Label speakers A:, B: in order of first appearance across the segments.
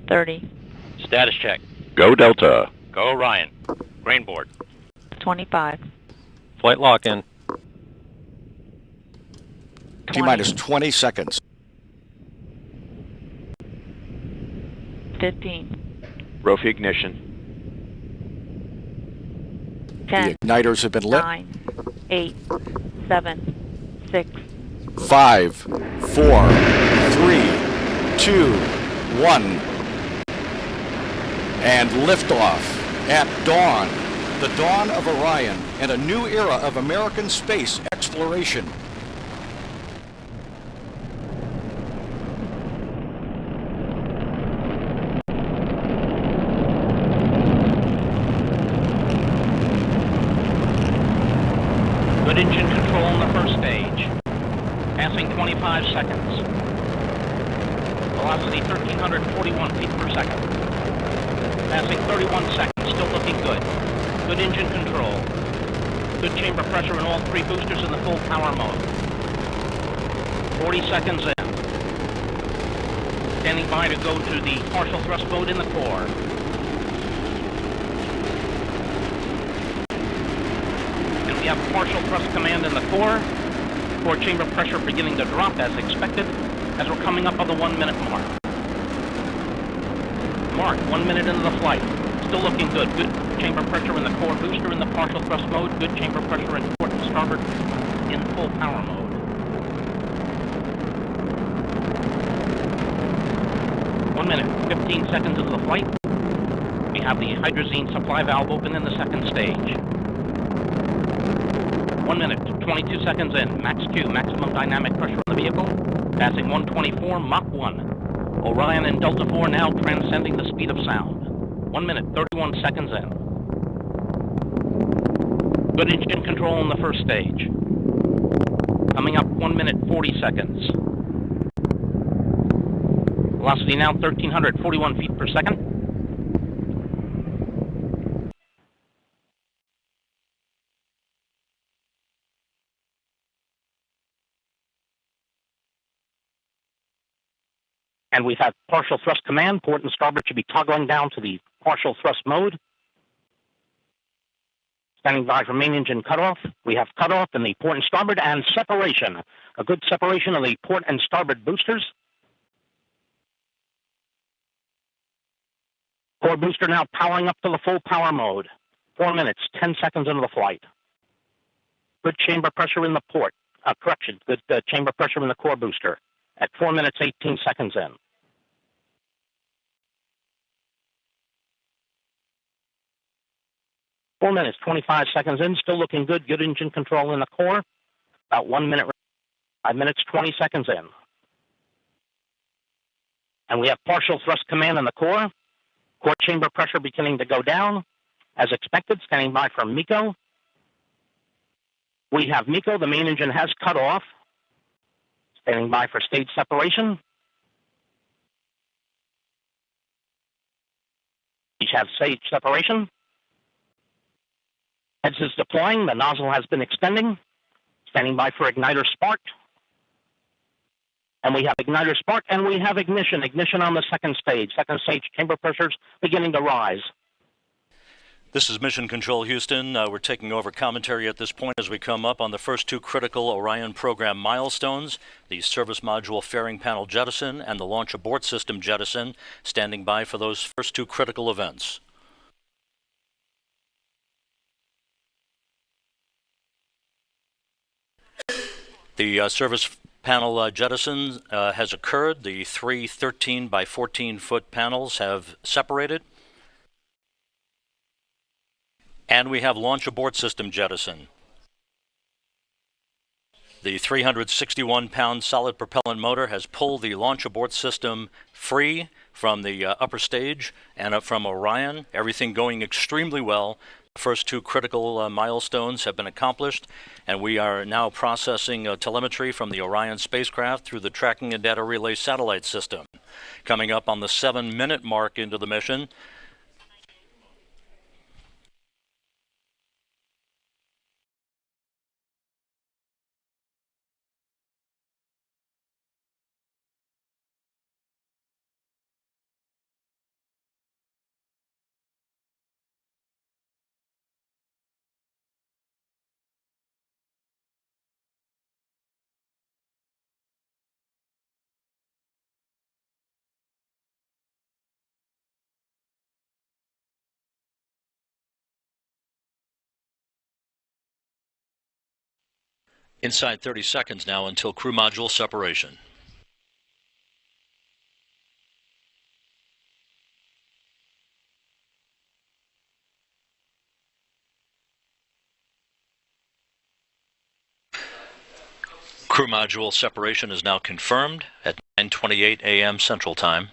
A: 30.
B: Status check.
C: Go Delta.
B: Go Orion. Grain board.
A: 25.
D: Flight lock-in.
E: T-minus 20 seconds.
A: 15.
C: Rofi ignition.
A: 10.
E: The igniters have been lit.
A: 9. 8. 7. 6.
E: 5, 4, 3, 2, 1. And liftoff at dawn. The dawn of Orion and a new era of American space exploration.
B: Good engine control in the first stage. Passing 25 seconds. Velocity 1,341 feet per second. Passing 31 seconds, still looking good. Good engine control. Good chamber pressure in all three boosters in the full power mode. 40 seconds in. Standing by to go to the partial thrust mode in the core. And we have partial thrust command in the core. Core chamber pressure beginning to drop as expected as we're coming up on the 1 minute mark. 1 minute into the flight. Still looking good. Good chamber pressure in the core booster in the partial thrust mode. Good chamber pressure in port and starboard in full power mode. 1 minute, 15 seconds into the flight. We have the hydrazine supply valve open in the second stage. 1 minute, 22 seconds in. Max Q, maximum dynamic pressure on the vehicle. Passing 124, Mach 1. Orion and Delta 4 now transcending the speed of sound. 1 minute, 31 seconds in. Good engine control in the first stage. Coming up 1 minute, 40 seconds. Velocity now 1,341 feet per second. And we've had partial thrust command. Port and starboard should be toggling down to the partial thrust mode. Standing by for main engine cutoff. We have cutoff in the port and starboard and separation. A good separation of the port and starboard boosters. Core booster now powering up to the full power mode. 4 minutes, 10 seconds into the flight. Good chamber pressure in the port. Correction, good chamber pressure in the core booster at 4 minutes, 18 seconds in. Four minutes, 25 seconds in, still looking good. Good engine control in the core. About 1 minute, 5 minutes, 20 seconds in. And we have partial thrust command in the core. Core chamber pressure beginning to go down. As expected, standing by for MECO. We have MECO, the main engine has cut off. Standing by for stage separation. Each have stage separation. Heads is deploying. The nozzle has been extending. Standing by for igniter spark. And we have igniter spark, and we have ignition. Ignition on the second stage. Second stage chamber pressures beginning to rise.
F: This is Mission Control Houston. We're taking over commentary at this point as we come up on the first two critical Orion program milestones, the service module fairing panel jettison and the launch abort system jettison, standing by for those first two critical events. The service panel jettison has occurred. The three 13 by 14 foot panels have separated. And we have launch abort system jettison. The 361-pound solid propellant motor has pulled the launch abort system free from the upper stage and up from Orion. Everything going extremely well. The first two critical milestones have been accomplished, and we are now processing telemetry from the Orion spacecraft through the tracking and data relay satellite system. Coming up on the 7-minute mark into the mission, Inside 30 seconds now until crew module separation. Crew module separation is now confirmed at 9:28 a.m. Central Time.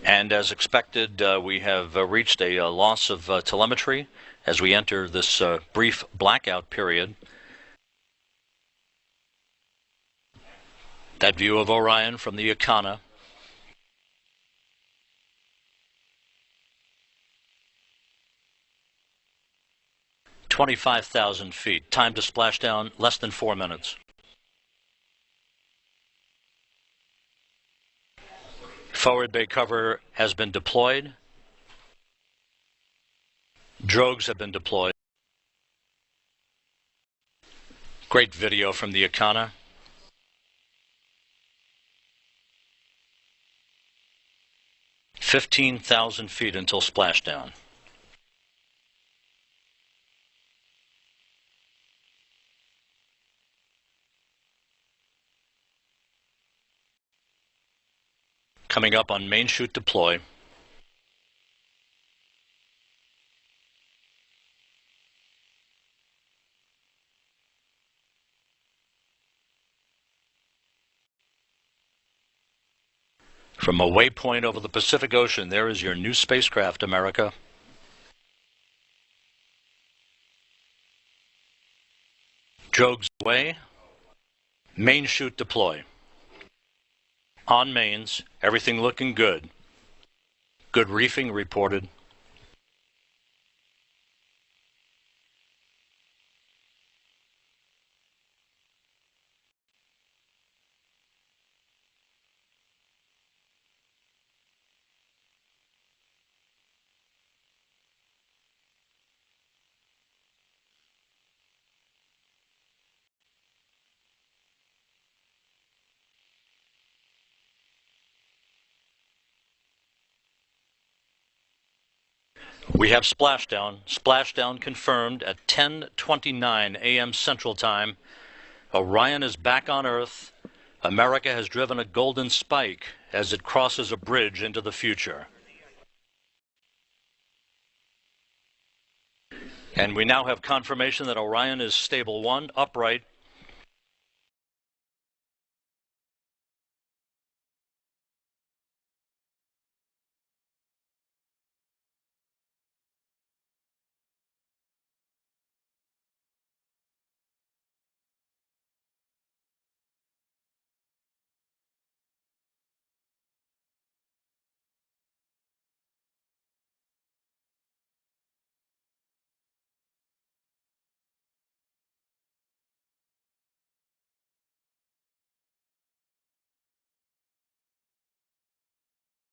F: And as expected, we have reached a loss of telemetry as we enter this brief blackout period. That view of Orion from the Icana. "25,000 feet. Time to splashdown, less than 4 minutes. Forward bay cover has been deployed. Drogues have been deployed. Great video from the Icana. "15,000 feet until splashdown. Coming up on main chute deploy. From a waypoint over the Pacific Ocean, there is your new spacecraft, America. Drogues away. Main chute deploy. On mains, everything looking good. Good reefing reported. We have splashdown. Splashdown confirmed at 10:29 a.m. Central Time. Orion is back on Earth. America has driven a golden spike as it crosses a bridge into the future. And we now have confirmation that Orion is stable 1, upright,